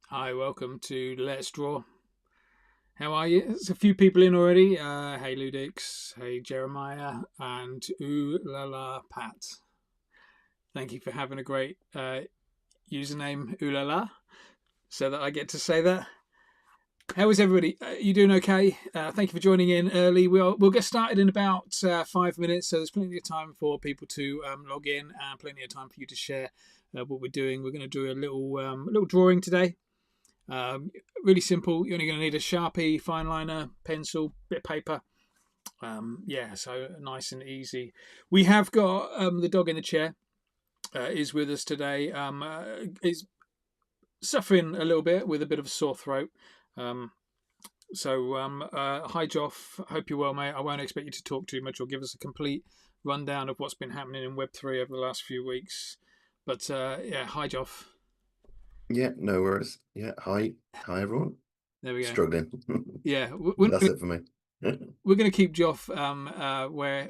Hi, welcome to Let's Draw. How are you? There's a few people in already. Hey, Ludix. Hey, Jeremiah. And ooh la la, Pat. Thank you for having a great username, ooh la la, so that I get to say that. How is everybody? You doing okay? Thank you for joining in early. We'll get started in about 5 minutes, so there's plenty of time for people to log in and plenty of time for you to share what we're doing. We're going to do a little drawing today. Really simple. You're only going to need a Sharpie, fine liner, pencil, bit of paper. So nice and easy. We have got the dog in the chair is with us today. Is suffering a little bit with a bit of a sore throat. Um, Hi, Joff. Hope you're well, mate. I won't expect you to talk too much or give us a complete rundown of what's been happening in Web3 over the last few weeks. But hi, Joff. Yeah, no worries. Yeah, hi everyone. There we go. Struggling. Yeah, That's it for me. we're going to keep Joff where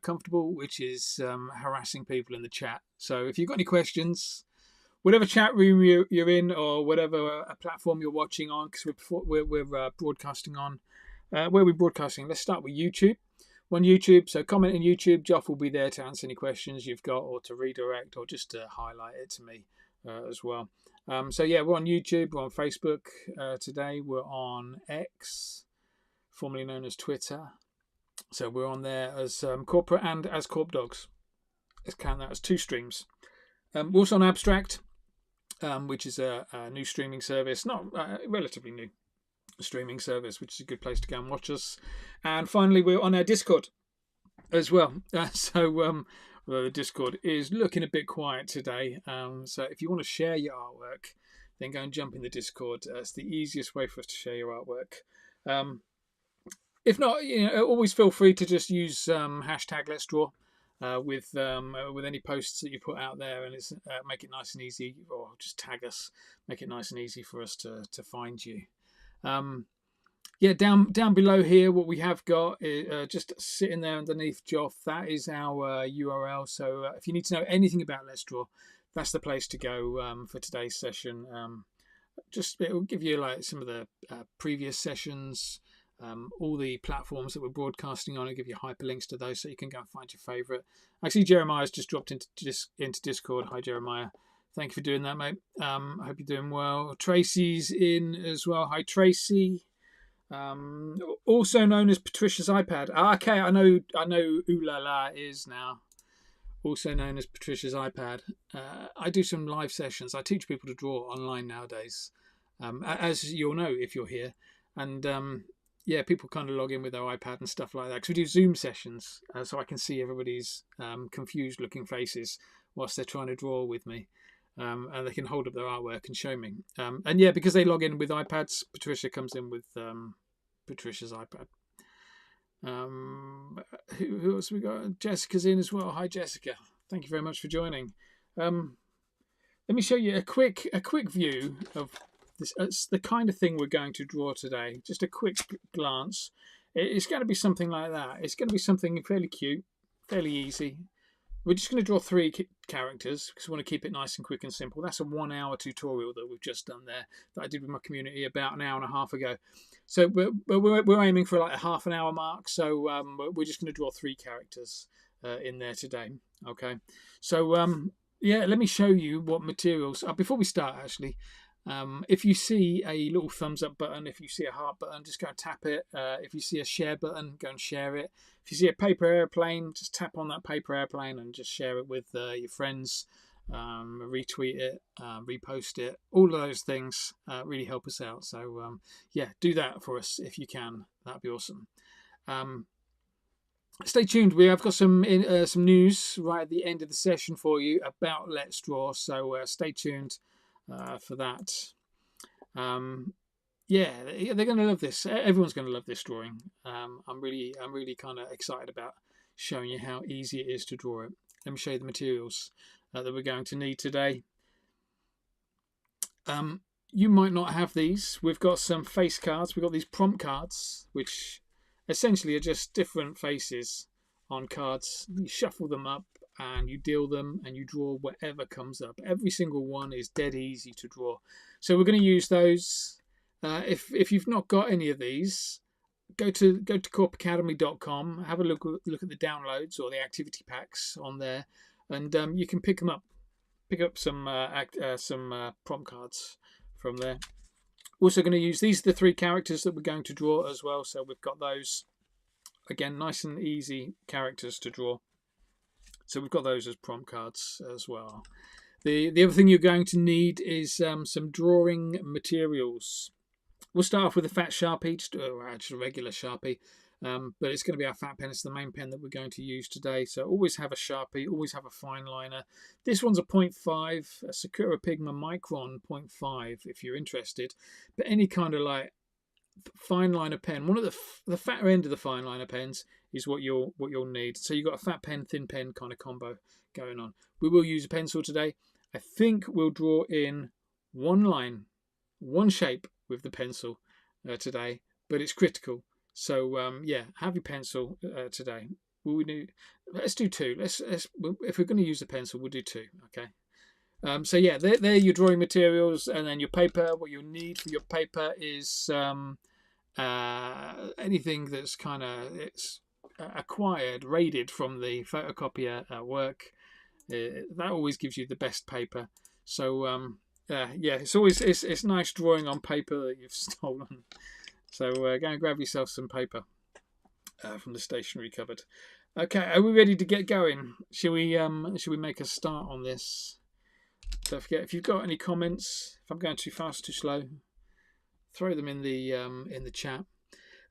comfortable, which is harassing people in the chat. So if you've got any questions, whatever chat room you're in or whatever platform you're watching on, because we're broadcasting on, where are we broadcasting? Let's start with YouTube. On YouTube, so comment in YouTube. Joff will be there to answer any questions you've got or to redirect or just to highlight it to me as well. We're on YouTube, we're on Facebook today, we're on X, formerly known as Twitter. So we're on there as corporate and as Corp Dogs. Let's count that as two streams. We're also on Abstract, which is a new streaming service, not relatively new streaming service, which is a good place to go and watch us. And finally, we're on our Discord as well. Well, the Discord is looking a bit quiet today. So if you want to share your artwork, then go and jump in the Discord. It's the easiest way for us to share your artwork. If not, always feel free to just use hashtag Let's Draw with any posts that you put out there, and it's make it nice and easy, or just tag us, make it nice and easy for us to find you. Down below here, what we have got is just sitting there underneath Joff. That is our URL. So if you need to know anything about Let's Draw, that's the place to go for today's session. Just it will give you like some of the previous sessions, all the platforms that we're broadcasting on. I'll give you hyperlinks to those so you can go and find your favourite. Actually, Jeremiah's just dropped into Discord. Hi, Jeremiah. Thank you for doing that, mate. I hope you're doing well. Tracy's in as well. Hi, Tracy. Also known as Patricia's iPad. Okay, I know Ooh La La is now. Also known as Patricia's iPad. I do some live sessions. I teach people to draw online nowadays, as you'll know if you're here. And people kind of log in with their iPad and stuff like that. Because we do Zoom sessions, so I can see everybody's confused looking faces whilst they're trying to draw with me. And they can hold up their artwork and show me. Because they log in with iPads, Patricia comes in with Patricia's iPad. Who else we got? Jessica's in as well. Hi, Jessica. Thank you very much for joining. Let me show you a quick view of this. It's the kind of thing we're going to draw today. Just a quick glance. It's going to be something like that. It's going to be something fairly cute, fairly easy. We're just going to draw three characters because we want to keep it nice and quick and simple. That's a 1 hour tutorial that we've just done there that I did with my community about an hour and a half ago. So we're aiming for like a half an hour mark. So we're just going to draw three characters in there today. Okay. So let me show you what materials. Before we start, actually, if you see a little thumbs up button, if you see a heart button, just go and tap it. If you see a share button, go and share it. If you see a paper airplane, just tap on that paper airplane and just share it with your friends. Retweet it, repost it. All of those things really help us out. So do that for us if you can. That'd be awesome. Stay tuned. We have got some news right at the end of the session for you about Let's Draw. So stay tuned for that. They're going to love this. Everyone's going to love this drawing. I'm really kind of excited about showing you how easy it is to draw it. Let me show you the materials that we're going to need today. You might not have these. We've got some face cards. We've got these prompt cards, which essentially are just different faces on cards. You shuffle them up and you deal them and you draw whatever comes up. Every single one is dead easy to draw. So we're going to use those. If you've not got any of these, go to korpacademy.com, have a look at the downloads or the activity packs on there, and you can pick them up. Pick up some prompt cards from there. Also going to use, these are the 3 characters that we're going to draw as well. So we've got those, again, nice and easy characters to draw. So we've got those as prompt cards as well. The other thing you're going to need is some drawing materials. We'll start off with a fat Sharpie, just a regular Sharpie, but it's going to be our fat pen. It's the main pen that we're going to use today. So always have a Sharpie, always have a fine liner. This one's a 0.5, a Sakura Pigma Micron 0.5 if you're interested. But any kind of like fine liner pen, one of the fatter end of the fine liner pens is what you'll need. So you've got a fat pen, thin pen kind of combo going on. We will use a pencil today. I think we'll draw in one line, one shape with the pencil today, but it's critical. So yeah, have your pencil today. Let's do 2. Let's if we're going to use the pencil, we'll do 2. Okay. So yeah, they're your drawing materials, and then your paper. What you'll need for your paper is anything that's kind of acquired, raided from the photocopier at work. That always gives you the best paper. So yeah, it's nice drawing on paper that you've stolen. So go and grab yourself some paper from the stationery cupboard. Okay, are we ready to get going? Shall we make a start on this? Don't forget, if you've got any comments, if I'm going too fast, too slow, throw them in the chat.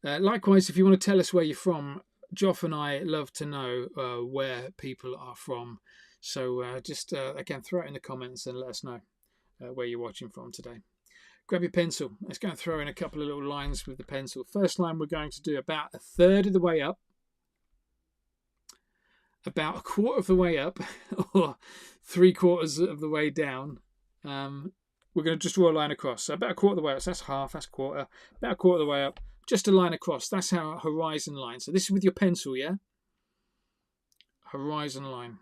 Likewise, if you want to tell us where you're from, Joff and I love to know where people are from. So just again, throw it in the comments and let us know where you're watching from today. Grab your pencil. Let's go and throw in a couple of little lines with the pencil. First line we're going to do about a third of the way up, about a quarter of the way up, or 3/4 of the way down. We're going to just draw a line across. So about a quarter of the way up. So that's half, that's a quarter. About a quarter of the way up, just a line across. That's our horizon line. So this is with your pencil, yeah? Horizon line.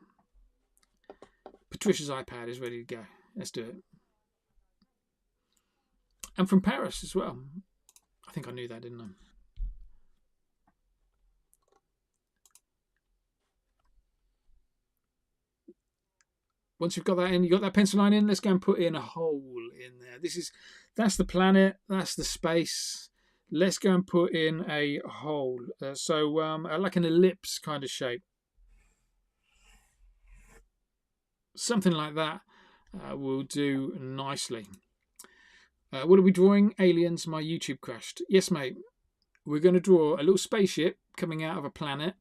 Patricia's iPad is ready to go. Let's do it. And from Paris as well. I think I knew that, didn't I? Once you've got that in, you got that pencil line in, let's go and put in a hole in there. That's the planet, that's the space. Let's go and put in a hole. So like an ellipse kind of shape. Something like that will do nicely. What are we drawing? Aliens, my YouTube crashed. Yes, mate. We're going to draw a little spaceship coming out of a planet,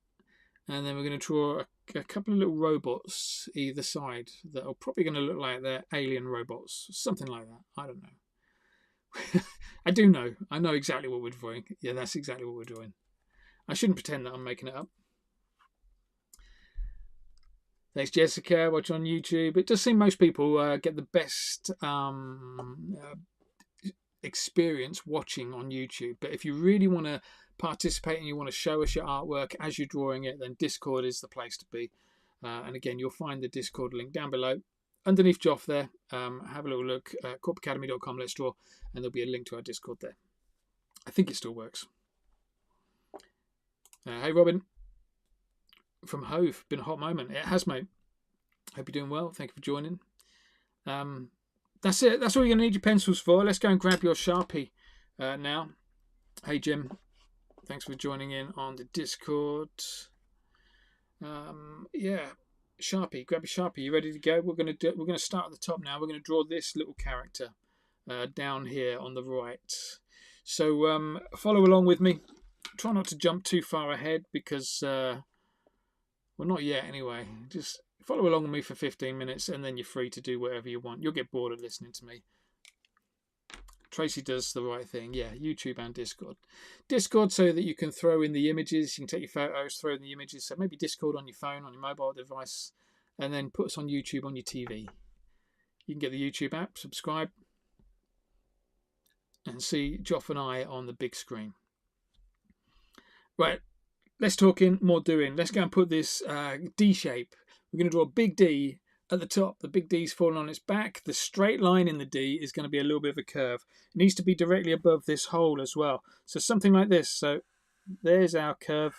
and then we're going to draw a couple of little robots either side that are probably going to look like they're alien robots. Something like that. I don't know. I do know. I know exactly what we're drawing. Yeah, that's exactly what we're drawing. I shouldn't pretend that I'm making it up. Thanks, Jessica. Watch on YouTube. It does seem most people get the best experience watching on YouTube. But if you really want to participate and you want to show us your artwork as you're drawing it, then Discord is the place to be. And again, you'll find the Discord link down below. Underneath Joff there, have a little look at korpacademy.com, let's draw, and there'll be a link to our Discord there. I think it still works. Hey, Robin. From Hove, been a hot moment. It has, mate. Hope you're doing well. Thank you for joining. That's it. That's all you're going to need your pencils for. Let's go and grab your Sharpie now. Hey, Jim. Thanks for joining in on the Discord. Yeah, Sharpie. Grab your Sharpie. You ready to go? We're going to start at the top now. We're going to draw this little character down here on the right. So follow along with me. Try not to jump too far ahead because, well, not yet anyway. Just follow along with me for 15 minutes and then you're free to do whatever you want. You'll get bored of listening to me. Tracy does the right thing. Yeah, YouTube and Discord. Discord so that you can throw in the images. You can take your photos, throw in the images. So maybe Discord on your phone, on your mobile device, and then put us on YouTube on your TV. You can get the YouTube app, subscribe, and see Joff and I on the big screen. Right, less talking, more doing. Let's go and put this D shape. We're going to draw a big D at the top, the big D's falling on its back. The straight line in the D is going to be a little bit of a curve. It needs to be directly above this hole as well. So something like this. So there's our curve.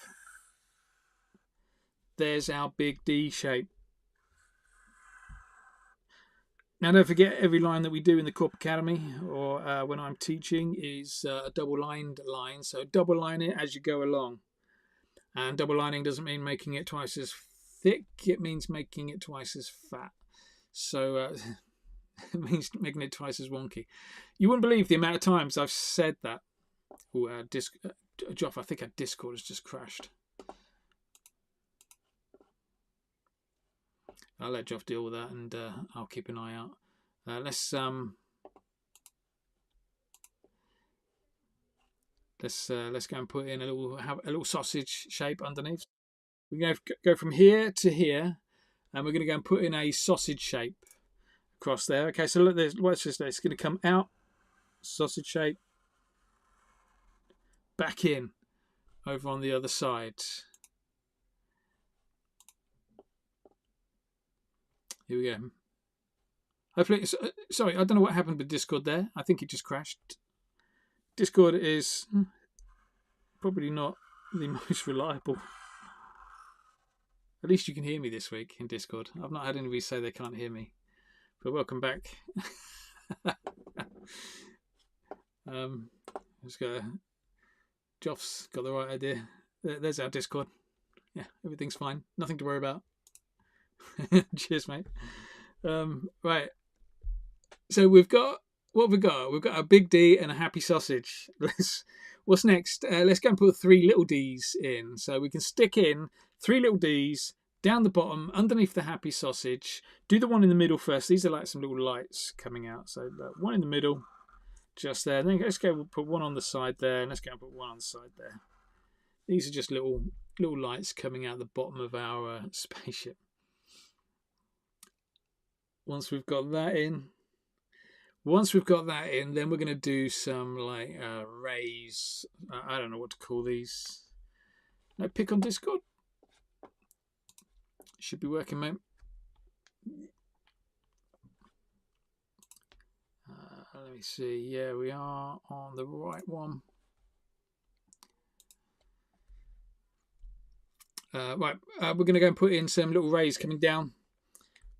There's our big D shape. Now, don't forget, every line that we do in the Korp Academy or when I'm teaching is a double-lined line. So double line it as you go along. And double lining doesn't mean making it twice as thick. It means making it twice as fat. So it means making it twice as wonky. You wouldn't believe the amount of times I've said that. Oh, Joff, I think our Discord has just crashed. I'll let Joff deal with that, and I'll keep an eye out. Let's go and put in a little sausage shape underneath. We're going to go from here to here, and we're going to go and put in a sausage shape across there. Okay, so look, watch this. It's going to come out, sausage shape, back in, over on the other side. Here we go. Hopefully, sorry, I don't know what happened with Discord there. I think it just crashed. Discord is probably not the most reliable. At least you can hear me this week in Discord. I've not had anybody say they can't hear me. But welcome back. Joff's got the right idea. There's our Discord. Yeah, everything's fine. Nothing to worry about. Cheers, mate. Right. So we've got what have we got? We've got a big D and a happy sausage. What's next? Let's go and put 3 little D's in. So we can stick in 3 little D's down the bottom underneath the happy sausage. Do the one in the middle first. These are like some little lights coming out. So one in the middle, just there. And then let's go put one on the side there, and let's go and put one on the side there. These are just little lights coming out the bottom of our spaceship. Once we've got that in, then we're going to do some like rays. I don't know what to call these. No, pick on Discord. Should be working, mate. Let me see. Yeah, we are on the right one. Right, we're going to go and put in some little rays coming down.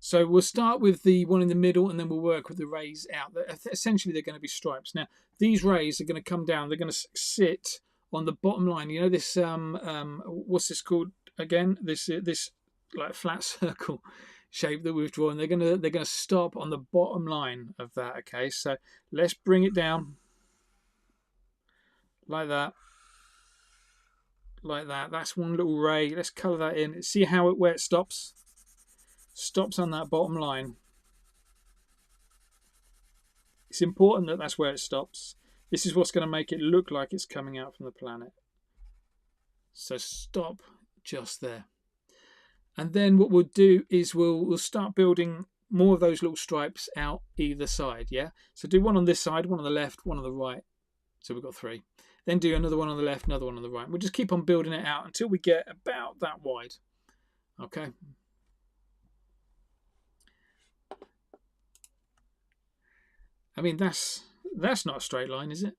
So we'll start with the one in the middle, and then we'll work with the rays out. Essentially, they're going to be stripes. Now, these rays are going to come down. They're going to sit on the bottom line. You know this? What's this called again? This like flat circle shape that we've drawn. They're gonna stop on the bottom line of that. Okay, so let's bring it down like that. Like that. That's one little ray. Let's colour that in. See how where it stops? Stops on that bottom line. It's important that that's where it stops. This is what's going to make it look like it's coming out from the planet. So stop just there. And then what we'll do is we'll start building more of those little stripes out either side. Yeah. So do one on this side, one on the left, one on the right. So we've got 3. Then do another one on the left, another one on the right. We'll just keep on building it out until we get about that wide. Okay. I mean, that's not a straight line, is it?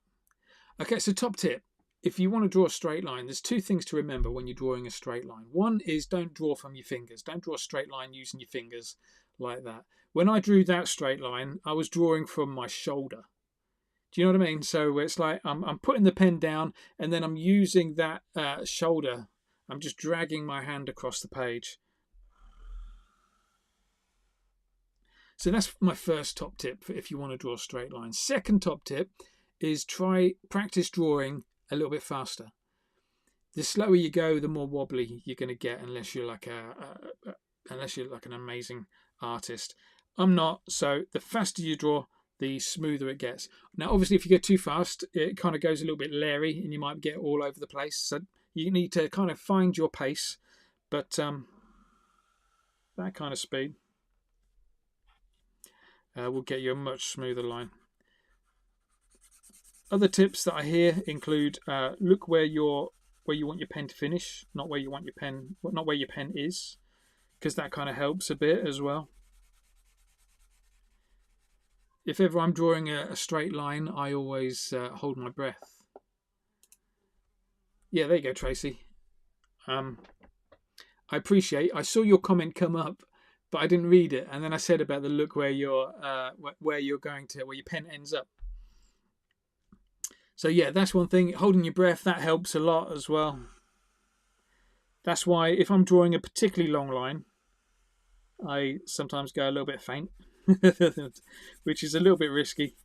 Okay, so top tip. If you want to draw a straight line, there's 2 things to remember when you're drawing a straight line. One is don't draw from your fingers. Don't draw a straight line using your fingers like that. When I drew that straight line, I was drawing from my shoulder. Do you know what I mean? So it's like I'm putting the pen down, and then I'm using that shoulder. I'm just dragging my hand across the page. So that's my first top tip for if you want to draw a straight line. Second top tip is practice drawing a little bit faster. The slower you go, the more wobbly you're going to get, unless you're like an amazing artist. I'm not. So the faster you draw, the smoother it gets. Now, obviously, if you go too fast, it kind of goes a little bit leery, and you might get all over the place. So you need to kind of find your pace, but that kind of speed will get you a much smoother line. Other tips that I hear include look where you want your pen to finish, not where your pen is, because that kind of helps a bit as well. if ever I'm drawing a straight line, I always hold my breath. Yeah, there you go, Tracy. I saw your comment come up, but I didn't read it, and then I said about the look where your pen ends up. So yeah, that's one thing. Holding your breath, that helps a lot as well. That's why if I'm drawing a particularly long line, I sometimes go a little bit faint, which is a little bit risky.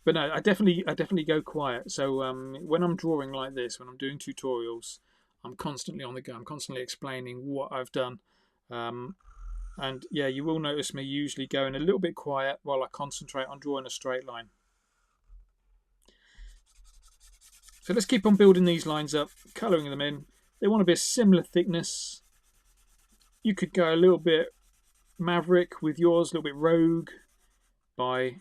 But no, I definitely go quiet. So when I'm drawing like this, when I'm doing tutorials, I'm constantly on the go. I'm constantly explaining what I've done. And yeah, you will notice me usually going a little bit quiet while I concentrate on drawing a straight line. So let's keep on building these lines up, colouring them in. They want to be a similar thickness. You could go a little bit maverick with yours, a little bit rogue by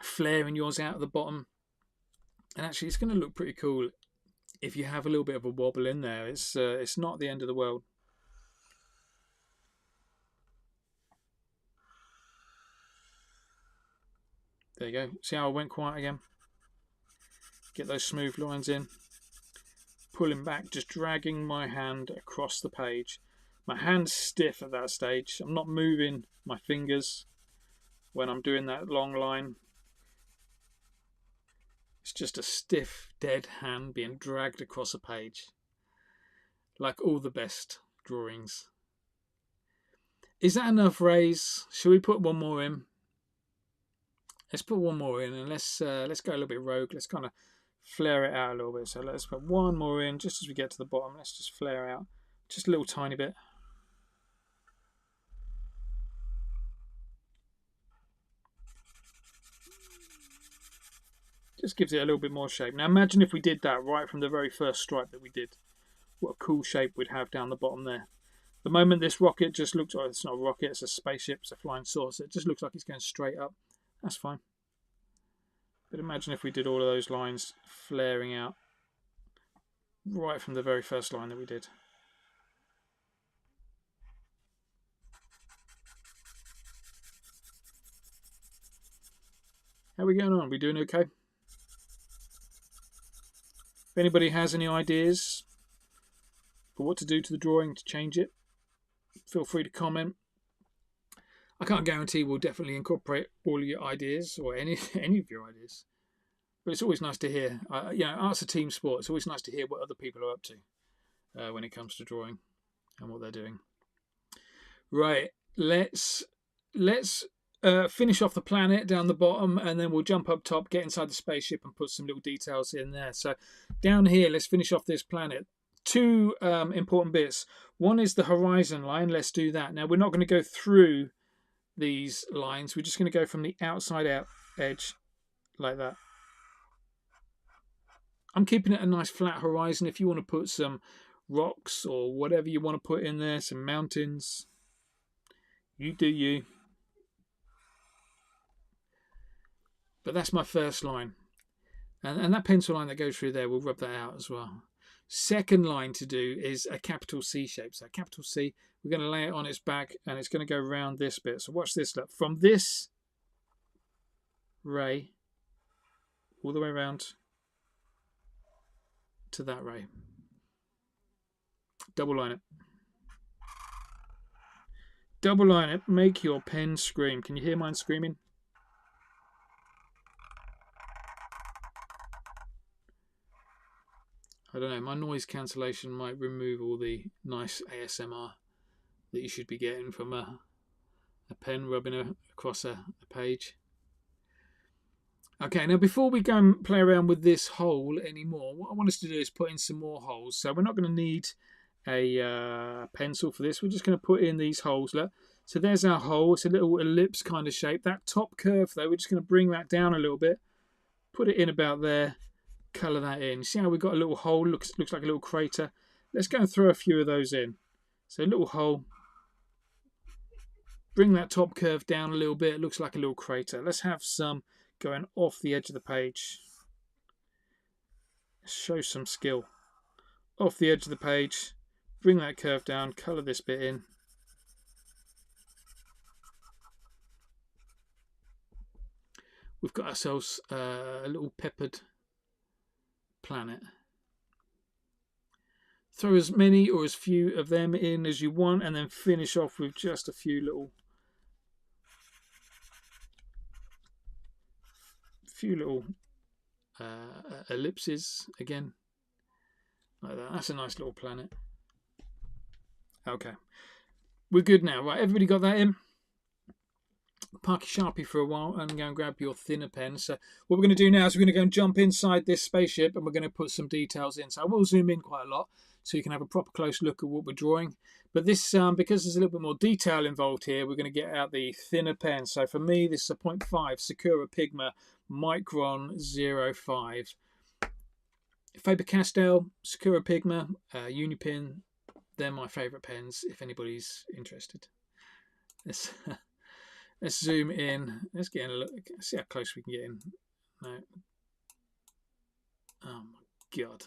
flaring yours out at the bottom. And actually, it's going to look pretty cool if you have a little bit of a wobble in there. It's not the end of the world. There you go. See how I went quiet again? Get those smooth lines in. Pulling back, just dragging my hand across the page. My hand's stiff at that stage. I'm not moving my fingers when I'm doing that long line. It's just a stiff, dead hand being dragged across a page. Like all the best drawings. Is that enough, Rays? Should we put one more in? Let's put one more in, and let's go a little bit rogue. Let's kind of flare it out a little bit. So let's put one more in just as we get to the bottom. Let's just flare out just a little tiny bit. Just gives it a little bit more shape. Now imagine if we did that right from the very first stripe that we did. What a cool shape we'd have down the bottom there. The moment this rocket just looks, oh, it's not a rocket, it's a spaceship, it's a flying saucer. It just looks like it's going straight up. That's fine. But imagine if we did all of those lines flaring out right from the very first line that we did. How are we going on? Are we doing okay? If anybody has any ideas for what to do to the drawing to change it, feel free to comment. I can't guarantee we'll definitely incorporate all of your ideas or any of your ideas, but it's always nice to hear. Art's a team sport. It's always nice to hear what other people are up to when it comes to drawing and what they're doing. Right, let's finish off the planet down the bottom, and then we'll jump up top, get inside the spaceship, and put some little details in there. So down here, let's finish off this planet. Two important bits. One is the horizon line. Let's do that. Now we're not going to go through these lines. We're just going to go from the outside out edge like that. I'm keeping it a nice flat horizon. If you want to put some rocks or whatever you want to put in there, some mountains, you do you. But that's my first line. And that pencil line that goes through there, we'll rub that out as well. Second line to do is a capital C shape. So capital C, we're going to lay it on its back, and it's going to go around this bit. So watch this. Look, from this ray all the way around to that ray. Double line it. Double line it. Make your pen scream. Can you hear mine screaming? I don't know, my noise cancellation might remove all the nice ASMR that you should be getting from a pen rubbing across a page. Okay, now before we go and play around with this hole anymore, what I want us to do is put in some more holes. So we're not going to need a pencil for this. We're just going to put in these holes. Look. So there's our hole. It's a little ellipse kind of shape. That top curve, though, we're just going to bring that down a little bit. Put it in about there. Colour that in. See how we've got a little hole? Looks like a little crater. Let's go and throw a few of those in. So a little hole. Bring that top curve down a little bit. It looks like a little crater. Let's have some going off the edge of the page. Show some skill. Off the edge of the page. Bring that curve down. Colour this bit in. we've got ourselves a little peppered planet. Throw as many or as few of them in as you want, and then finish off with just a few little ellipses again, like that. That's a nice little planet. Okay, we're good now, right? Everybody got that in? Park your Sharpie for a while and go and grab your thinner pen. So what we're going to do now is we're going to go and jump inside this spaceship, and we're going to put some details in. So I will zoom in quite a lot so you can have a proper close look at what we're drawing. But this, because there's a little bit more detail involved here, we're going to get out the thinner pen. So for me, this is a 0.5 Sakura Pigma Micron 05. Faber-Castell, Sakura Pigma, Unipin, they're my favourite pens if anybody's interested. Let's zoom in. Let's get in a look. Let's see how close we can get in. No. Oh my god.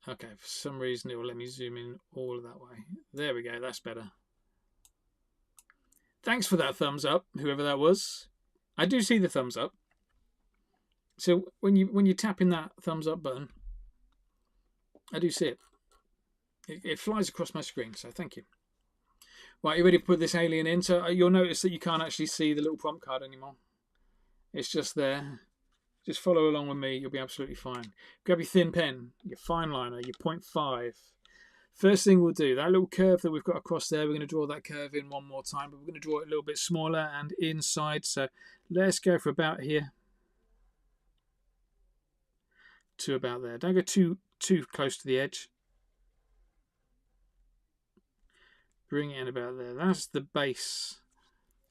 Okay, for some reason it will let me zoom in all of that way. There we go, that's better. Thanks for that thumbs up, whoever that was. I do see the thumbs up. So when you're tapping that thumbs up button, I do see it. It flies across my screen, so thank you. Right, you ready to put this alien in? So you'll notice that you can't actually see the little prompt card anymore. It's just there. Just follow along with me, you'll be absolutely fine. Grab your thin pen, your fine liner, your 0.5. First thing we'll do, that little curve that we've got across there, we're going to draw that curve in one more time, but we're going to draw it a little bit smaller and inside. So let's go for about here to about there. Don't go too close to the edge. Bring it in about there. That's the base.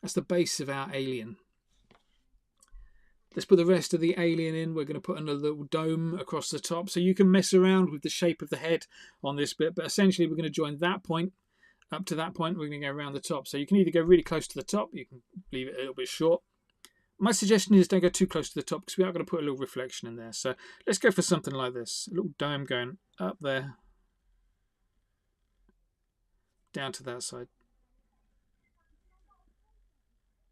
That's the base of our alien. Let's put the rest of the alien in. We're going to put another little dome across the top. So you can mess around with the shape of the head on this bit. But essentially, we're going to join that point up to that point. We're going to go around the top. So you can either go really close to the top. You can leave it a little bit short. My suggestion is don't go too close to the top because we are going to put a little reflection in there. So let's go for something like this. A little dome going up there. Down to that side.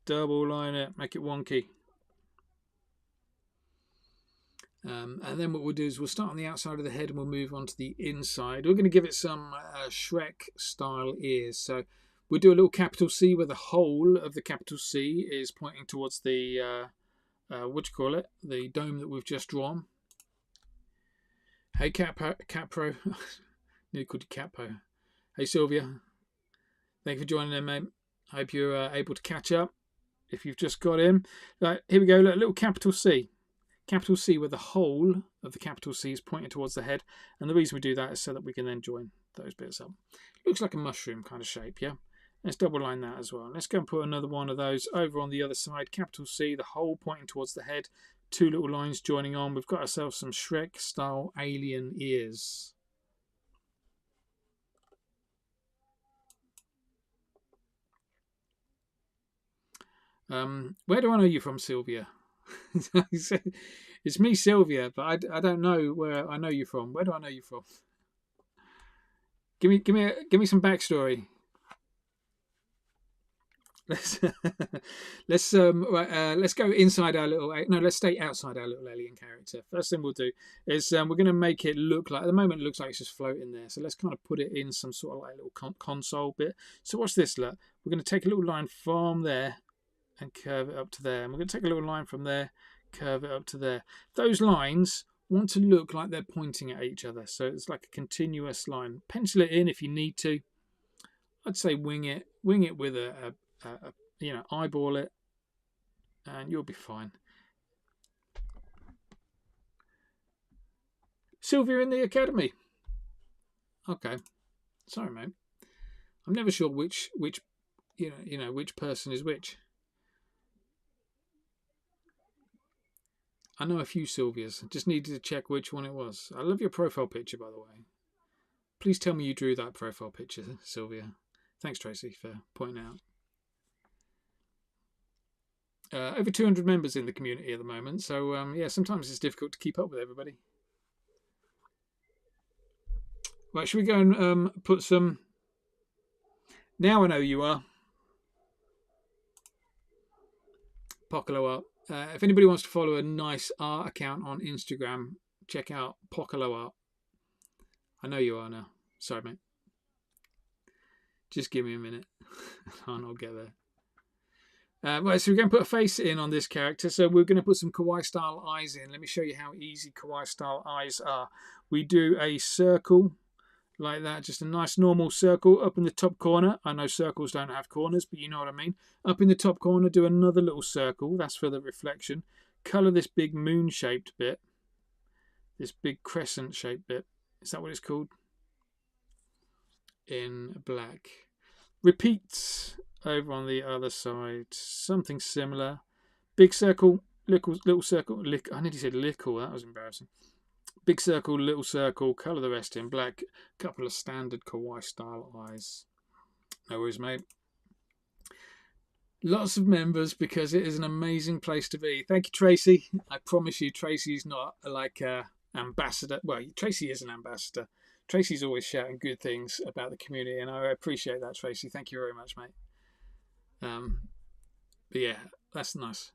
Double line it. Make it wonky. And then what we'll do is we'll start on the outside of the head and we'll move on to the inside. We're going to give it some Shrek style ears. So we'll do a little capital C where the whole of the capital C is pointing towards the, the dome that we've just drawn. Hey Capro, nearly called you Capo. Hey Sylvia, thank you for joining in, mate. I hope you're able to catch up if you've just got in. Right, here we go, look, a little capital C. Capital C where the whole of the capital C is pointing towards the head, and the reason we do that is so that we can then join those bits up. Looks like a mushroom kind of shape, yeah? Let's double line that as well. Let's go and put another one of those over on the other side. Capital C, the whole pointing towards the head, two little lines joining on. We've got ourselves some Shrek style alien ears. Where do I know you from, Sylvia? It's me, Sylvia, but I don't know where I know you from. Where do I know you from? Give me some backstory. Let's go inside our little. No, let's stay outside our little alien character. First thing we'll do is we're going to make it look like. At the moment, it looks like it's just floating there. So let's kind of put it in some sort of like little console bit. So watch this. Look, we're going to take a little line from there and curve it up to there. And we're going to take a little line from there, curve it up to there. Those lines want to look like they're pointing at each other. So it's like a continuous line. Pencil it in if you need to. I'd say wing it with a eyeball it, and you'll be fine. Sylvia in the academy. Okay, sorry, mate. I'm never sure which which person is which. I know a few Sylvias. Just needed to check which one it was. I love your profile picture, by the way. Please tell me you drew that profile picture, Sylvia. Thanks, Tracy, for pointing out. Over 200 members in the community at the moment, so yeah, sometimes it's difficult to keep up with everybody. Right, should we go and put some... Now I know you are. Pocolo Art. If anybody wants to follow a nice art account on Instagram, check out Pocolo Art. I know you are now. Sorry, mate. Just give me a minute and I'll get there. Right, so we're going to put a face in on this character. So we're going to put some kawaii style eyes in. Let me show you how easy kawaii style eyes are. We do a circle like that, just a nice normal circle up in the top corner. I know circles don't have corners, but you know what I mean. Up in the top corner, do another little circle. That's for the reflection. Colour this big moon-shaped bit. This big crescent-shaped bit. Is that what it's called? In black. Repeat over on the other side. Something similar. Big circle, little circle. I nearly said lickle. That was embarrassing. Big circle, little circle. Colour the rest in black. Couple of standard kawaii style eyes. No worries, mate. Lots of members because it is an amazing place to be. Thank you, Tracy. I promise you, Tracy's not like a ambassador. Well, Tracy is an ambassador. Tracy's always shouting good things about the community, and I appreciate that, Tracy. Thank you very much, mate. But yeah, that's nice.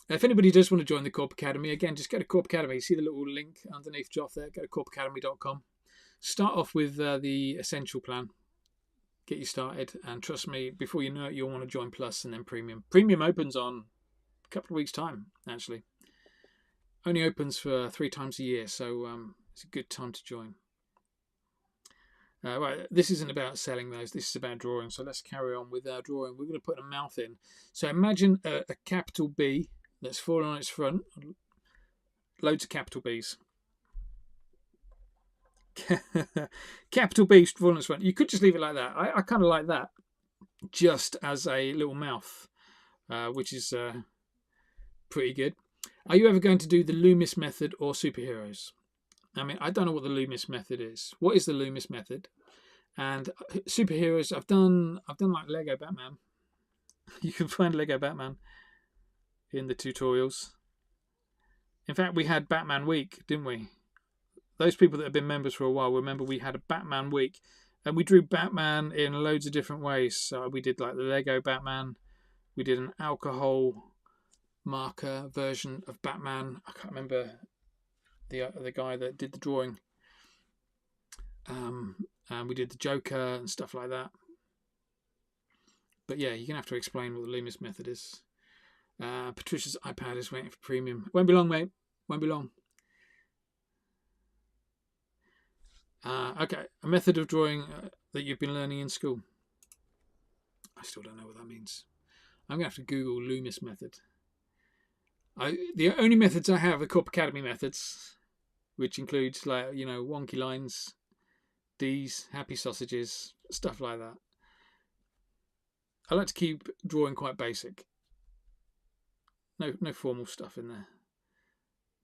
If anybody does want to join the Korp Academy, again, just go to Korp Academy. See the little link underneath Joff there. Go to korpacademy.com. Start off with the essential plan. Get you started, and trust me, before you know it, you'll want to join Plus and then Premium. Premium opens on a couple of weeks' time, actually. Only opens for 3 times a year, so it's a good time to join. Right, this isn't about selling those. This is about drawing. So let's carry on with our drawing. We're going to put a mouth in. So imagine a capital B that's fallen on its front. Loads of capital B's. Capital B fallen on its front. You could just leave it like that. I kind of like that, just as a little mouth, which is pretty good. Are you ever going to do the Loomis method or superheroes? I mean, I don't know what the Loomis method is. What is the Loomis method? And superheroes, I've done like Lego Batman. You can find Lego Batman in the tutorials. In fact, we had Batman Week, didn't we? Those people that have been members for a while remember we had a Batman Week, and we drew Batman in loads of different ways. So we did like the Lego Batman. We did an alcohol marker version of Batman. I can't remember the guy that did the drawing, and we did the Joker and stuff like that. But yeah, you're gonna have to explain what the Loomis method is. Patricia's iPad is waiting for Premium. Won't be long, mate. Won't be long. Okay, a method of drawing that you've been learning in school. I still don't know what that means. I'm gonna have to Google Loomis method. The only methods I have are Korp Academy methods, which includes, like, you know, wonky lines, D's, happy sausages, stuff like that. I like to keep drawing quite basic. No formal stuff in there.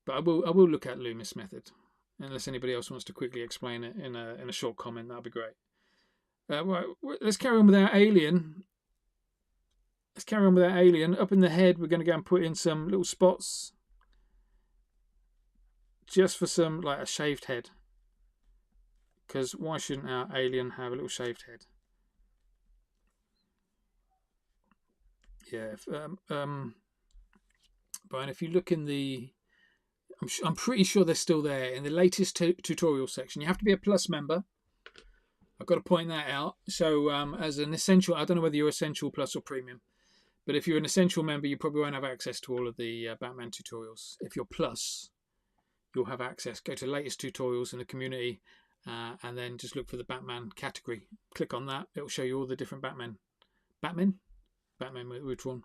But I will look at Loomis method, unless anybody else wants to quickly explain it in a short comment. That'd be great. Right, let's carry on with our alien. Up in the head, we're going to go and put in some little spots, just for some, like, a shaved head. Because why shouldn't our alien have a little shaved head? Yeah. Brian, if you look in the, I'm pretty sure they're still there in the latest tutorial section. You have to be a Plus member. I've got to point that out. So as an essential, I don't know whether you're essential, Plus, or Premium. But if you're an essential member, you probably won't have access to all of the Batman tutorials. If you're Plus, you'll have access. Go to latest tutorials in the community, and then just look for the Batman category. Click on that. It'll show you all the different Batman we've drawn.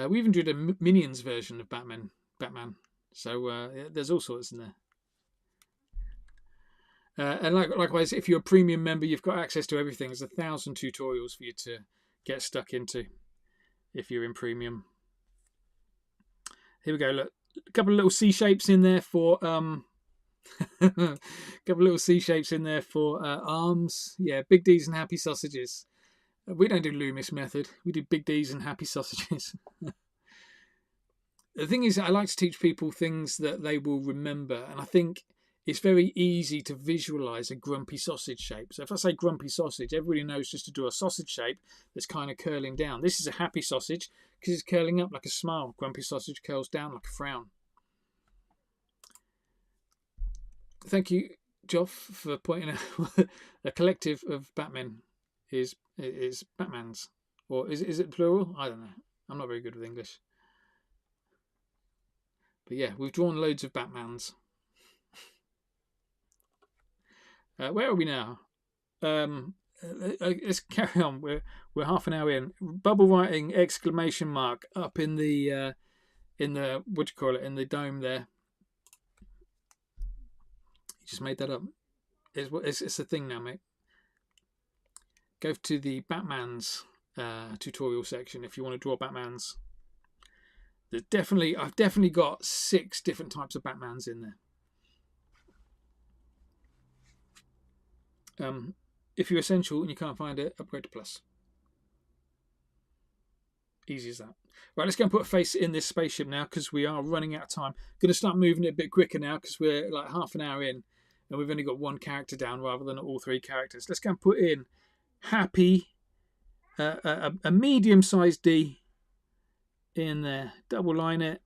We even did a Minions version of Batman. So there's all sorts in there. And likewise, if you're a Premium member, you've got access to everything. There's 1,000 tutorials for you to get stuck into if you're in Premium. Here we go. Look, a couple of little C shapes in there for arms. Yeah, big D's and happy sausages. We don't do Loomis method. We do big D's and happy sausages. The thing is, I like to teach people things that they will remember, and I think it's very easy to visualize a grumpy sausage shape. So if I say grumpy sausage, everybody knows just to do a sausage shape that's kind of curling down. This is a happy sausage because it's curling up like a smile. Grumpy sausage curls down like a frown. Thank you, Joff, for pointing out a collective of Batmen is Batmans. Or is it plural? I don't know. I'm not very good with English. But yeah, we've drawn loads of Batmans. Where are we now? Let's carry on. We're half an hour in. Bubble writing exclamation mark up in the what do you call it, in the dome there. You just made that up. It's a thing now, mate. Go to the Batman's tutorial section if you want to draw Batmans. I've definitely got 6 different types of Batmans in there. If you're essential and you can't find it, upgrade to plus. Easy as that. Right, let's go and put a face in this spaceship now because we are running out of time. Going to start moving it a bit quicker now because we're like half an hour in and we've only got 1 character down rather than all 3 characters. Let's go and put in Happy, a medium-sized D in there. Double line it.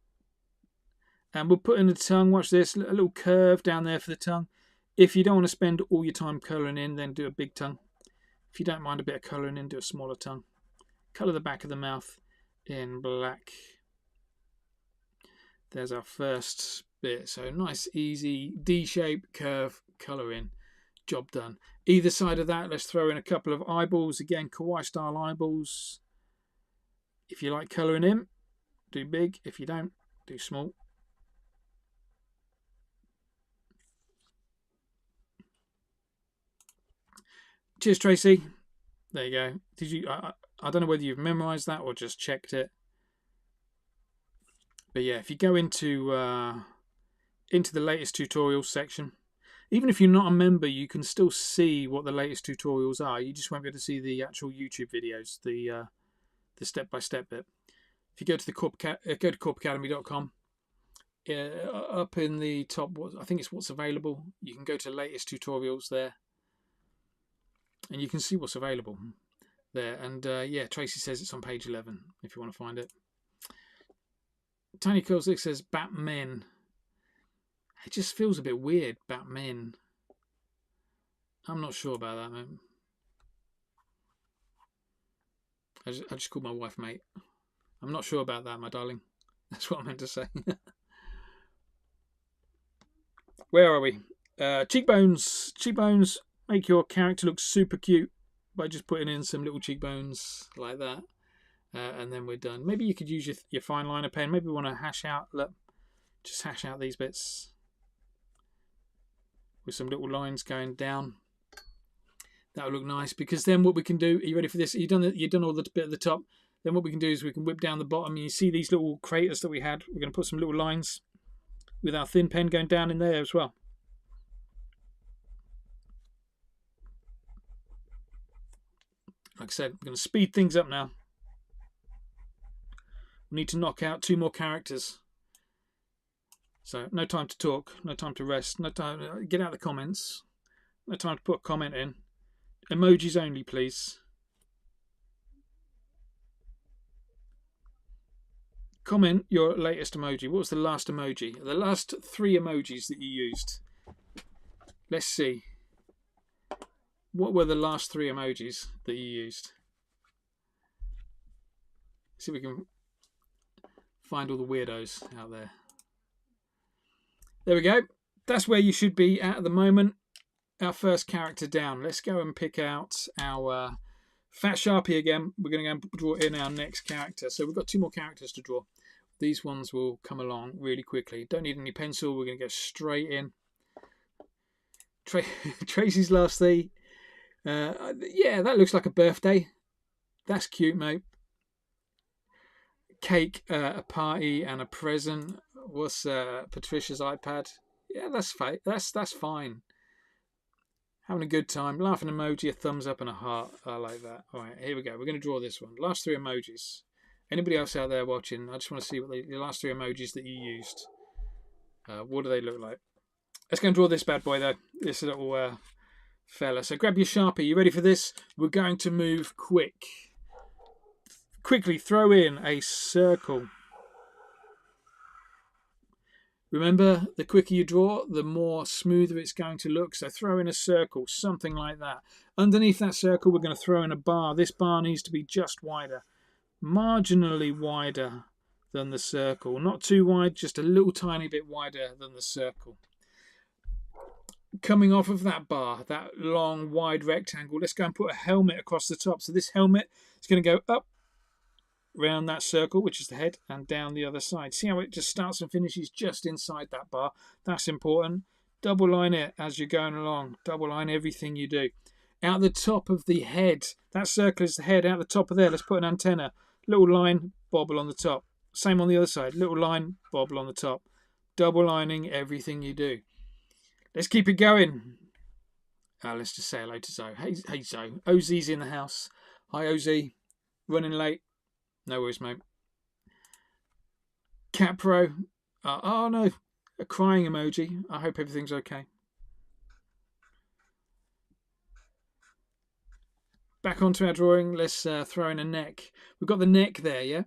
And we'll put in the tongue. Watch this, a little curve down there for the tongue. If you don't want to spend all your time colouring in, then do a big tongue. If you don't mind a bit of colouring in, do a smaller tongue. Colour the back of the mouth in black. There's our first bit. So nice, easy D-shape curve, colour in. Job done. Either side of that, let's throw in a couple of eyeballs. Again, kawaii style eyeballs. If you like colouring in, do big. If you don't, do small. Cheers, Tracy. There you go. Did you? I don't know whether you've memorised that or just checked it. But yeah, if you go into the latest tutorials section, even if you're not a member, you can still see what the latest tutorials are. You just won't be able to see the actual YouTube videos, the step-by-step bit. If you go to the go to korpacademy.com, up in the top, I think it's what's available. You can go to latest tutorials there, and you can see what's available there. And yeah, Tracy says it's on page 11 if you want to find it. Tiny Curl 6 says Batmen. It just feels a bit weird, Batmen. I'm not sure about that, man. I just called my wife mate. I'm not sure about that, my darling. That's what I meant to say. Where are we? Cheekbones. Cheekbones make your character look super cute by just putting in some little cheekbones like that. And then we're done. Maybe you could use your fine liner pen. Maybe we want to hash out, look, just hash out these bits with some little lines going down. That would look nice, because then what we can do, are you ready for this? You've done all the bit at the top. Then what we can do is we can whip down the bottom. You see these little craters that we had? We're going to put some little lines with our thin pen going down in there as well. Like I said, we're going to speed things up now. We need to knock out 2 more characters. So no time to talk, no time to rest, no time. Get out the comments. No time to put a comment in. Emojis only, please. Comment your latest emoji. What was the last emoji? The last 3 emojis that you used. Let's see. What were the last 3 emojis that you used? See if we can find all the weirdos out there. There we go. That's where you should be at the moment. Our first character down. Let's go and pick out our Fat Sharpie again. We're going to go and draw in our next character. So we've got 2 more characters to draw. These ones will come along really quickly. Don't need any pencil. We're going to go straight in. Tracy's last thing. Yeah, that looks like a birthday. That's cute, mate. Cake, a party, and a present. What's Patricia's iPad? Yeah, that's fine. That's fine. Having a good time. Laughing emoji, a thumbs up, and a heart. I like that. All right, here we go. We're going to draw this one. Last 3 emojis. Anybody else out there watching? I just want to see what the last 3 emojis that you used. What do they look like? Let's go and draw this bad boy though. This little fella. So grab your Sharpie. You ready for this? We're going to move quick. Quickly throw in a circle. Remember, the quicker you draw, the more smoother it's going to look. So throw in a circle, something like that. Underneath that circle, we're going to throw in a bar. This bar needs to be just wider, marginally wider than the circle. Not too wide, just a little tiny bit wider than the circle. Coming off of that bar, that long, wide rectangle, let's go and put a helmet across the top. So this helmet is going to go up round that circle, which is the head, and down the other side. See how it just starts and finishes just inside that bar? That's important. Double line it as you're going along. Double line everything you do. Out the top of the head, that circle is the head. Out the top of there, let's put an antenna. Little line, bobble on the top. Same on the other side. Little line, bobble on the top. Double lining everything you do. Let's keep it going. Let's just say hello to Zoe. Hey Zoe. OZ's in the house. Hi OZ. Running late. No worries, mate. Cat Pro. Oh no, a crying emoji. I hope everything's okay. Back onto our drawing. Let's throw in a neck. We've got the neck there, yeah?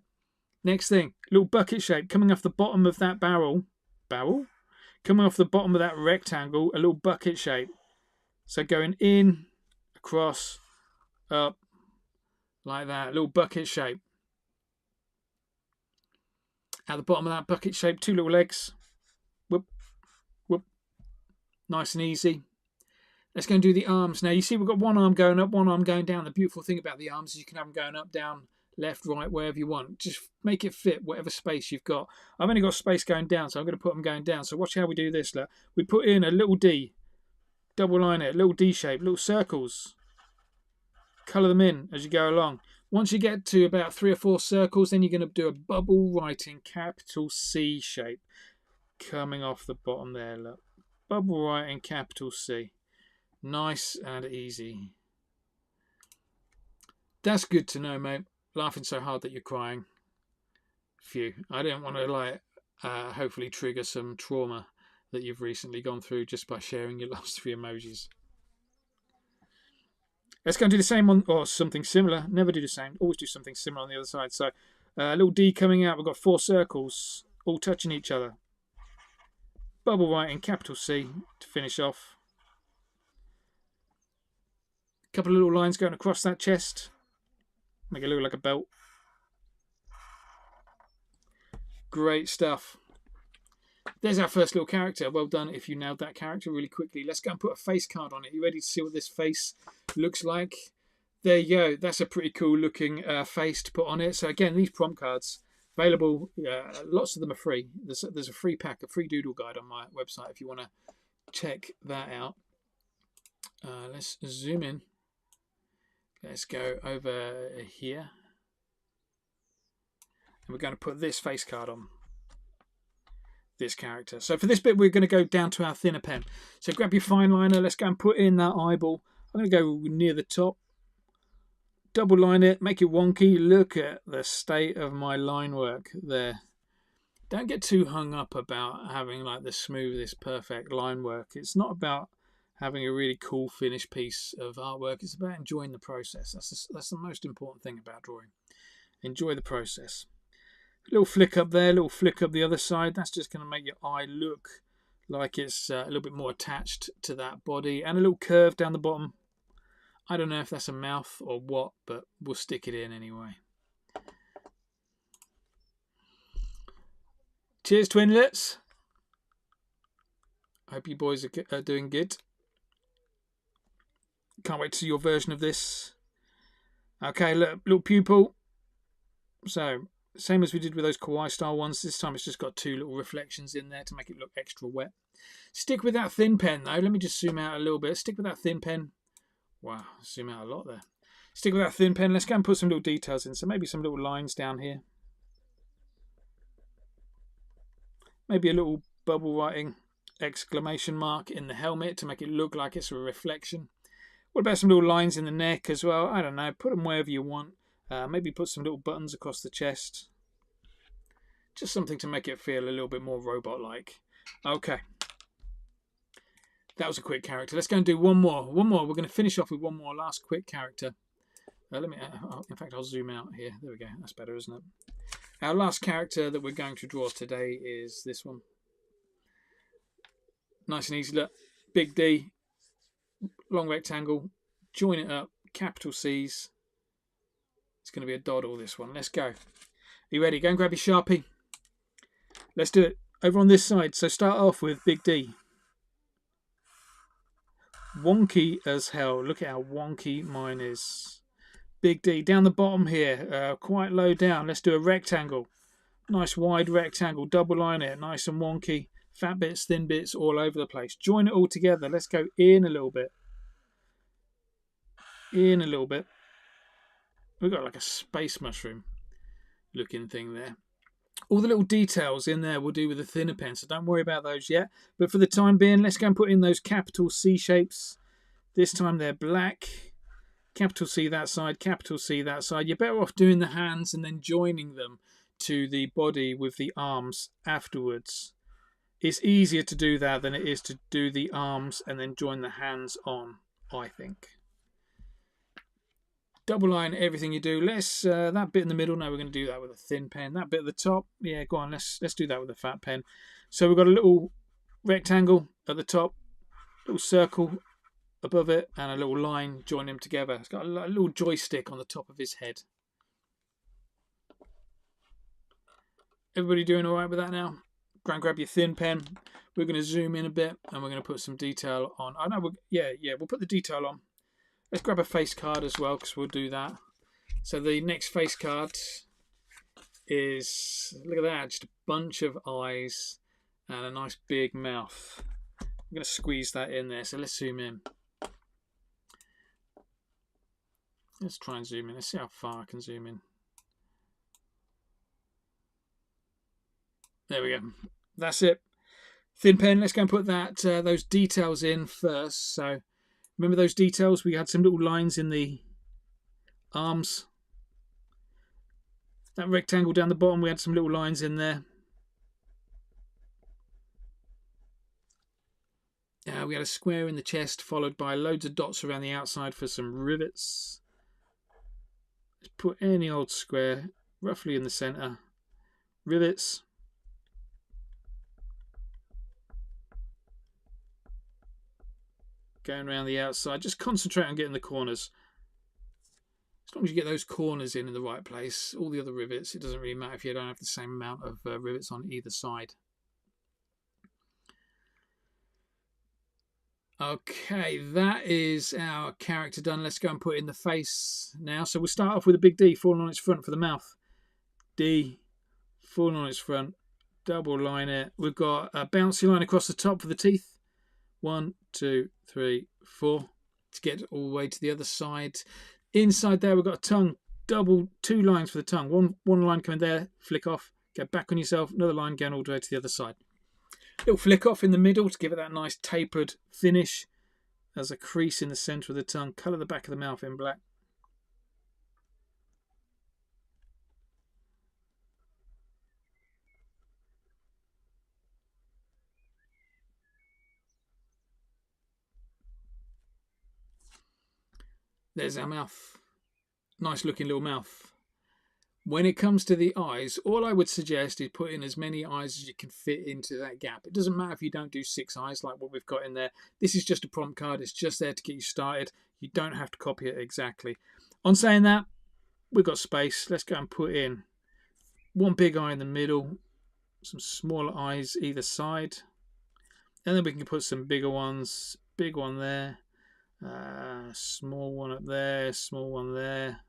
Next thing, little bucket shape coming off the bottom of that barrel. Barrel? Coming off the bottom of that rectangle, a little bucket shape. So going in, across, up, like that. A little bucket shape. At the bottom of that bucket shape, two little legs. Whoop, whoop. Nice and easy. Let's go and do the arms. Now, you see we've got one arm going up, one arm going down. The beautiful thing about the arms is you can have them going up, down, left, right, wherever you want. Just make it fit whatever space you've got. I've only got space going down, so I'm going to put them going down. So watch how we do this. Look. We put in a little D. Double line it. Little D shape. Little circles. Colour them in as you go along. Once you get to about 3 or 4 circles, then you're going to do a bubble writing capital C shape coming off the bottom there. Look, bubble writing capital C. Nice and easy. That's good to know, mate. Laughing so hard that you're crying. Phew. I don't want to hopefully trigger some trauma that you've recently gone through just by sharing your last 3 emojis. Let's go and do the same on, or something similar. Never do the same. Always do something similar on the other side. So a little D coming out. We've got 4 circles all touching each other. Bubble writing capital C to finish off. A couple of little lines going across that chest. Make it look like a belt. Great stuff. There's our first little character. Well done if you nailed that character really quickly. Let's go and put a face card on it. You ready to see what this face looks like? There you go. That's a pretty cool looking face to put on it. So again, these prompt cards available. Lots of them are free. There's a free pack, a free doodle guide on my website if you want to check that out. Let's zoom in. Let's go over here. And we're going to put this face card on this character. So for this bit, we're going to go down to our thinner pen. So grab your fine liner. Let's go and put in that eyeball. I'm going to go near the top. Double line it. Make it wonky. Look at the state of my line work there. Don't get too hung up about having like the smoothest, perfect line work. It's not about having a really cool finished piece of artwork. It's about enjoying the process. That's the most important thing about drawing. Enjoy the process. Little flick up there, little flick up the other side. That's just going to make your eye look like it's a little bit more attached to that body. And a little curve down the bottom. I don't know if that's a mouth or what, but we'll stick it in anyway. Cheers, twinlets. I hope you boys are doing good. Can't wait to see your version of this. Okay, look, little pupil. So, same as we did with those kawaii style ones. This time it's just got 2 little reflections in there to make it look extra wet. Stick with that thin pen though. Let me just zoom out a little bit. Stick with that thin pen. Wow, zoom out a lot there. Stick with that thin pen. Let's go and put some little details in. So maybe some little lines down here. Maybe a little bubble writing exclamation mark in the helmet to make it look like it's a reflection. What about some little lines in the neck as well? I don't know. Put them wherever you want. Maybe put some little buttons across the chest. Just something to make it feel a little bit more robot-like. Okay. That was a quick character. Let's go and do one more. One more. We're going to finish off with one more last quick character. Let me. In fact, I'll zoom out here. There we go. That's better, isn't it? Our last character that we're going to draw today is this one. Nice and easy. Look, big D, long rectangle, join it up, capital C's. It's going to be a doddle, this one. Let's go. Are you ready? Go and grab your Sharpie. Let's do it. Over on this side. So start off with big D. Wonky as hell. Look at how wonky mine is. Big D. Down the bottom here, quite low down. Let's do a rectangle. Nice wide rectangle. Double line it. Nice and wonky. Fat bits, thin bits, all over the place. Join it all together. Let's go in a little bit. In a little bit. We've got like a space mushroom looking thing there. All the little details in there we'll do with a thinner pen, so don't worry about those yet. But for the time being, let's go and put in those capital C shapes. This time they're black. Capital C that side, capital C that side. You're better off doing the hands and then joining them to the body with the arms afterwards. It's easier to do that than it is to do the arms and then join the hands on, I think. Double line everything you do. Let's that bit in the middle. No, we're going to do that with a thin pen. That bit at the top, yeah, go on. Let's do that with a fat pen. So we've got a little rectangle at the top, little circle above it, and a little line join them together. It's got a little joystick on the top of his head. Everybody doing all right with that now? Go and grab your thin pen. We're going to zoom in a bit, and we're going to put some detail on. I know. We'll put the detail on. Let's grab a face card as well, because we'll do that. So the next face card is, look at that, just a bunch of eyes and a nice big mouth. I'm going to squeeze that in there, so let's zoom in. Let's try and zoom in. Let's see how far I can zoom in. There we go. That's it. Thin pen, let's go and put that those details in first. So remember those details? We had some little lines in the arms. That rectangle down the bottom, we had some little lines in there. We had a square in the chest, followed by loads of dots around the outside for some rivets. Let's put any old square roughly in the centre. Rivets. Going around the outside. Just concentrate on getting the corners. As long as you get those corners in the right place, all the other rivets, it doesn't really matter if you don't have the same amount of rivets on either side. Okay, that is our character done. Let's go and put in the face now. So we'll start off with a big D falling on its front for the mouth. D, falling on its front. Double line it. We've got a bouncy line across the top for the teeth. 1, 2, 3, 4. To get all the way to the other side. Inside there, we've got a tongue. Double, 2 lines for the tongue. One line coming there, flick off. Go back on yourself. Another line going all the way to the other side. Little flick off in the middle to give it that nice tapered finish. There's a crease in the centre of the tongue. Colour the back of the mouth in black. There's our mouth. Nice looking little mouth. When it comes to the eyes, all I would suggest is put in as many eyes as you can fit into that gap. It doesn't matter if you don't do 6 eyes like what we've got in there. This is just a prompt card. It's just there to get you started. You don't have to copy it exactly. On saying that, we've got space. Let's go and put in one big eye in the middle, some smaller eyes either side, and then we can put some bigger ones. Big one there, small one up there, small one there.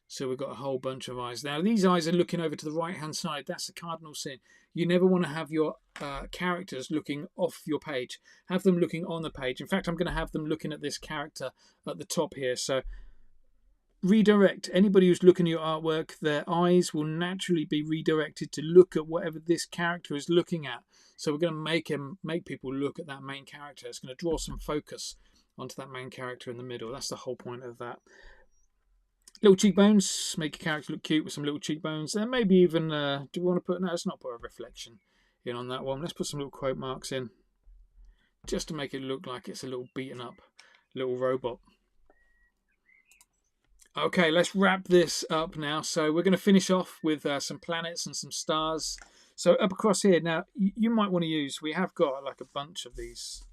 So we've got a whole bunch of eyes. Now, these eyes are looking over to the right-hand side. That's the cardinal sin. You never want to have your characters looking off your page. Have them looking on the page. In fact, I'm going to have them looking at this character at the top here. So redirect. Anybody who's looking at your artwork, their eyes will naturally be redirected to look at whatever this character is looking at. So we're going to make people look at that main character. It's going to draw some focus onto that main character in the middle. That's the whole point of that. Little cheekbones, make your character look cute with some little cheekbones. Then maybe even, do we want to put, no, let's not put a reflection in on that one. Let's put some little quote marks in. just to make it look like it's a little beaten up little robot. Okay, let's wrap this up now. So we're going to finish off with some planets and some stars. So up across here, now you might want to use, we have got like a bunch of these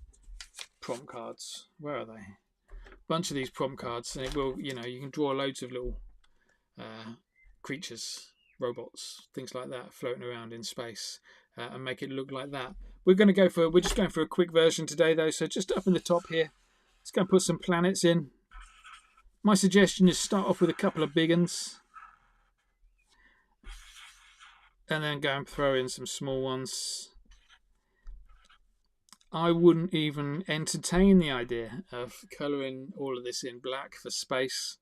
prompt cards. Where are they? Bunch of these prompt cards, and it will, you know, you can draw loads of little creatures, robots, things like that floating around in space and make it look like that. We're just going for a quick version today though. So just up in the top here, let's go and put some planets in. My suggestion is start off with a couple of big ones and then go and throw in some small ones. I wouldn't even entertain the idea of colouring all of this in black for space.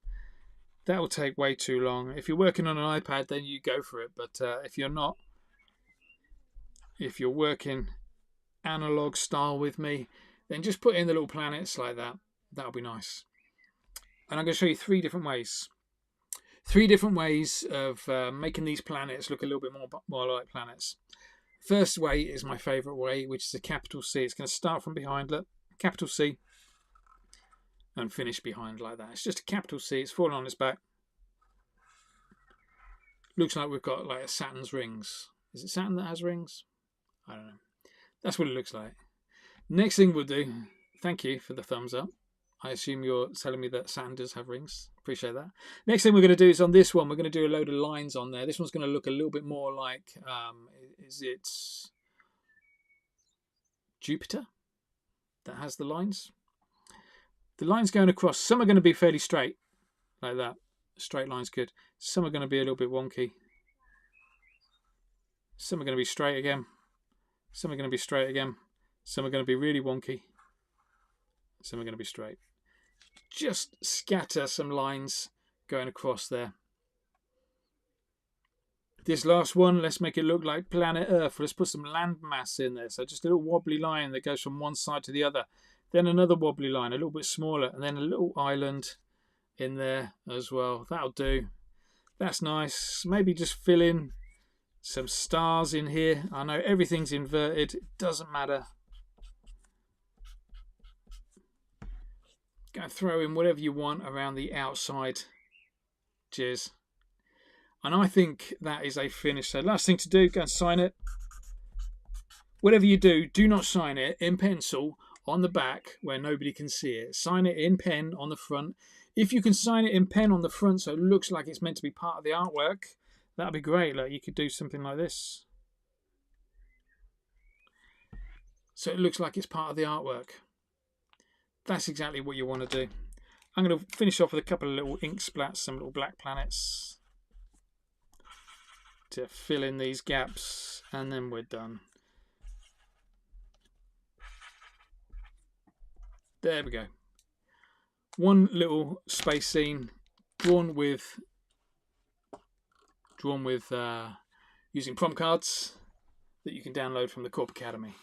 That will take way too long. If you're working on an iPad, then you go for it. But if you're not, if you're working analog style with me, then just put in the little planets like that. That'll be nice. And I'm going to show you three different ways. Three different ways of making these planets look a little bit more like planets. First way is my favourite way, which is a capital C. It's going to start from behind, look, capital C, and finish behind like that. It's just a capital C. It's falling on its back. Looks like we've got like a Saturn's rings. Is it Saturn that has rings? I don't know. That's what it looks like. Next thing we'll do, thank you for the thumbs up. I assume you're telling me that Saturn does have rings. Appreciate that. Next thing we're going to do is on this one, we're going to do a load of lines on there. This one's going to look a little bit more like, is it Jupiter that has the lines? The lines going across, some are going to be fairly straight, like that. Straight line's good. Some are going to be a little bit wonky. Some are going to be straight again. Some are going to be straight again. Some are going to be really wonky. Some are going to be straight. Just scatter some lines going across there. This last one, let's make it look like planet Earth. Let's put some land mass in there. So just a little wobbly line that goes from one side to the other. Then another wobbly line, a little bit smaller. And then a little island in there as well. That'll do. That's nice. Maybe just fill in some stars in here. I know everything's inverted. It doesn't matter. Go throw in whatever you want around the outside. Cheers. And I think that is a finish. So last thing to do, go and sign it. Whatever you do, do not sign it in pencil on the back where nobody can see it. Sign it in pen on the front. If you can sign it in pen on the front so it looks like it's meant to be part of the artwork, that'd be great. Like you could do something like this. So it looks like it's part of the artwork. That's exactly what you want to do. I'm going to finish off with a couple of little ink splats, some little black planets to fill in these gaps, and then we're done. There we go. One little space scene drawn with using prompt cards that you can download from the Korp Academy.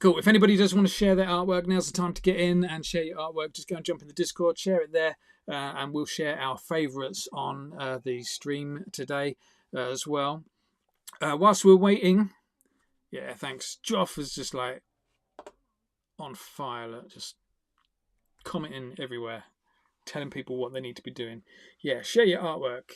Cool. If anybody does want to share their artwork, now's the time to get in and share your artwork. Just go and jump in the Discord, share it there, and we'll share our favourites on the stream today as well. Whilst we're waiting, yeah, thanks. Joff is just like on fire, look, just commenting everywhere, telling people what they need to be doing. Yeah, share your artwork.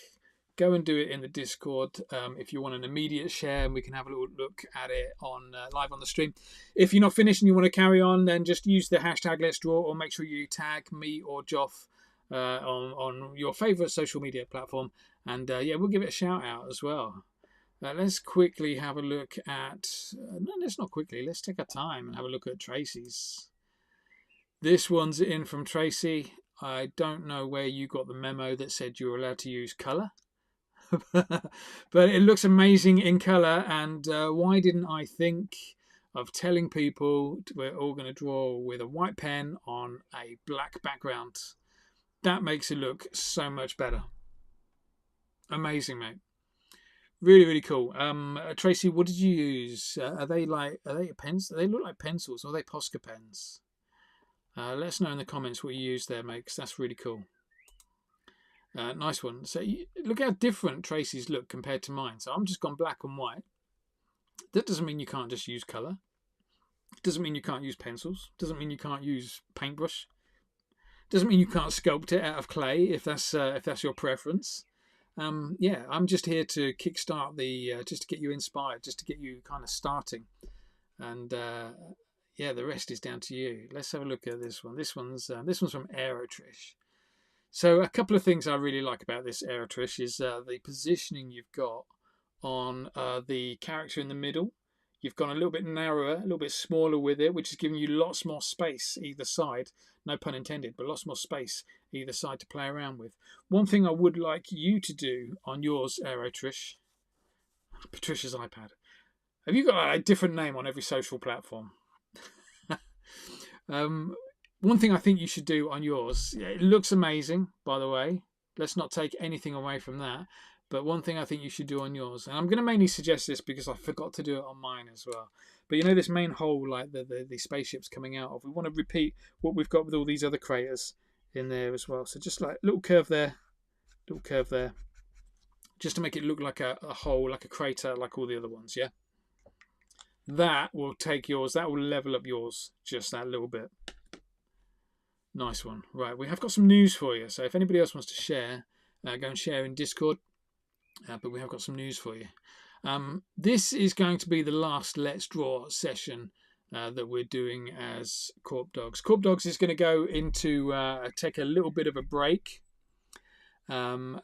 Go and do it in the Discord if you want an immediate share, and we can have a little look at it on live on the stream. If you're not finished and you want to carry on, then just use the hashtag Let's Draw, or make sure you tag me or Joff on your favourite social media platform, and yeah, we'll give it a shout out as well. Let's quickly have a look at. No, let's not quickly. Let's take our time and have a look at Tracy's. This one's in from Tracy. I don't know where you got the memo that said you were allowed to use colour. But it looks amazing in colour, and why didn't I think of telling people we're all going to draw with a white pen on a black background? That makes it look so much better. Amazing, mate. Really, really cool. Tracy, what did you use? Are they pens? They look like pencils, or are they Posca pens? Let us know in the comments what you used there, mate, because that's really cool. Nice one. So look how different Tracy's look compared to mine. So I'm just gone black and white. That doesn't mean you can't just use colour. Doesn't mean you can't use pencils. Doesn't mean you can't use paintbrush. Doesn't mean you can't sculpt it out of clay if that's your preference. Yeah, I'm just here to kickstart just to get you inspired, just to get you kind of starting, and yeah, the rest is down to you. Let's have a look at this one. This one's from Aerotrish. So a couple of things I really like about this Aerotrish is the positioning you've got on the character in the middle. You've gone a little bit narrower, a little bit smaller with it, which is giving you lots more space either side. No pun intended, but lots more space either side to play around with. One thing I would like you to do on yours, Aerotrish, Patricia's iPad. Have you got a different name on every social platform? One thing I think you should do on yours, it looks amazing, by the way. Let's not take anything away from that. But one thing I think you should do on yours, and I'm going to mainly suggest this because I forgot to do it on mine as well. But you know this main hole, like the spaceships coming out of, we want to repeat what we've got with all these other craters in there as well. So just like little curve there, just to make it look like a hole, like a crater, like all the other ones, yeah? That will take yours, that will level up yours just that little bit. Nice one. Right, we have got some news for you. So if anybody else wants to share, go and share in Discord. But we have got some news for you. This is going to be the last Let's Draw session that we're doing as Korp Dogs. Korp Dogs is going to go into take a little bit of a break from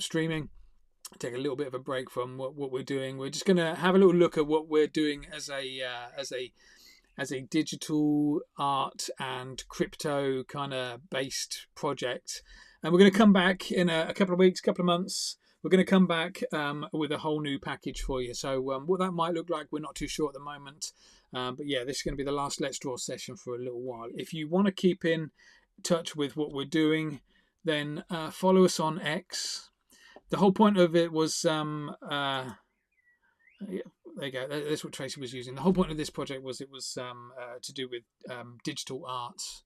streaming. Take a little bit of a break from what we're doing. We're just going to have a little look at what we're doing as a digital art and crypto kind of based project. And we're going to come back in a couple of weeks, couple of months. We're going to come back with a whole new package for you. So what that might look like, we're not too sure at the moment. But yeah, this is going to be the last Let's Draw session for a little while. If you want to keep in touch with what we're doing, then follow us on X. The whole point of it was... yeah, there you go. That's what Tracy was using. The whole point of this project was it was to do with digital arts.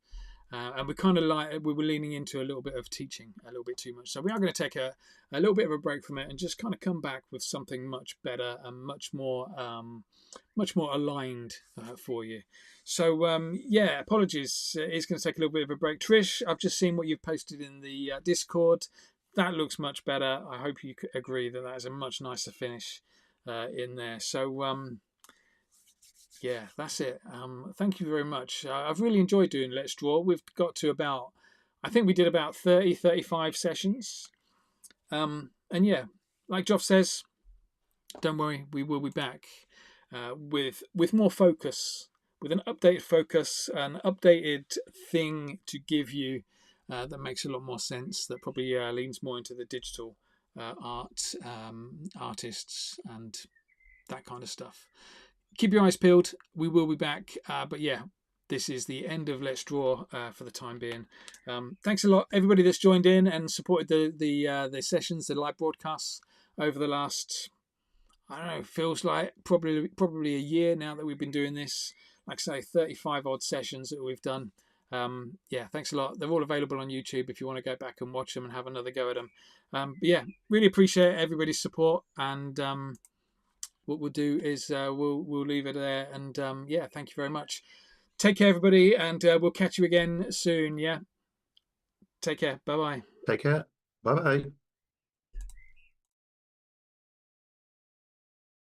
And we kind of we were leaning into a little bit of teaching a little bit too much. So we are going to take a little bit of a break from it and just kind of come back with something much better and much more aligned for you. So yeah, apologies. It's going to take a little bit of a break. Trish, I've just seen what you've posted in the Discord. That looks much better. I hope you agree that is a much nicer finish in there. So yeah, that's it. Thank you very much. I've really enjoyed doing Let's Draw. We've got to I think we did about 30, 35 sessions. And yeah, like Geoff says, don't worry, we will be back with more focus, with an updated focus, an updated thing to give you that makes a lot more sense, that probably leans more into the digital artists and that kind of stuff. Keep your eyes peeled. We will be back. But yeah, this is the end of Let's Draw for the time being. Thanks a lot, everybody that's joined in and supported the sessions, the live broadcasts over the last, I don't know, feels like probably a year now that we've been doing this. Like I say, 35 odd sessions that we've done. Yeah, thanks a lot. They're all available on YouTube if you want to go back and watch them and have another go at them. But yeah, really appreciate everybody's support, and what we'll do is we'll leave it there. And yeah, thank you very much. Take care, everybody, and we'll catch you again soon. Yeah, take care. Bye bye. Take care. Bye bye.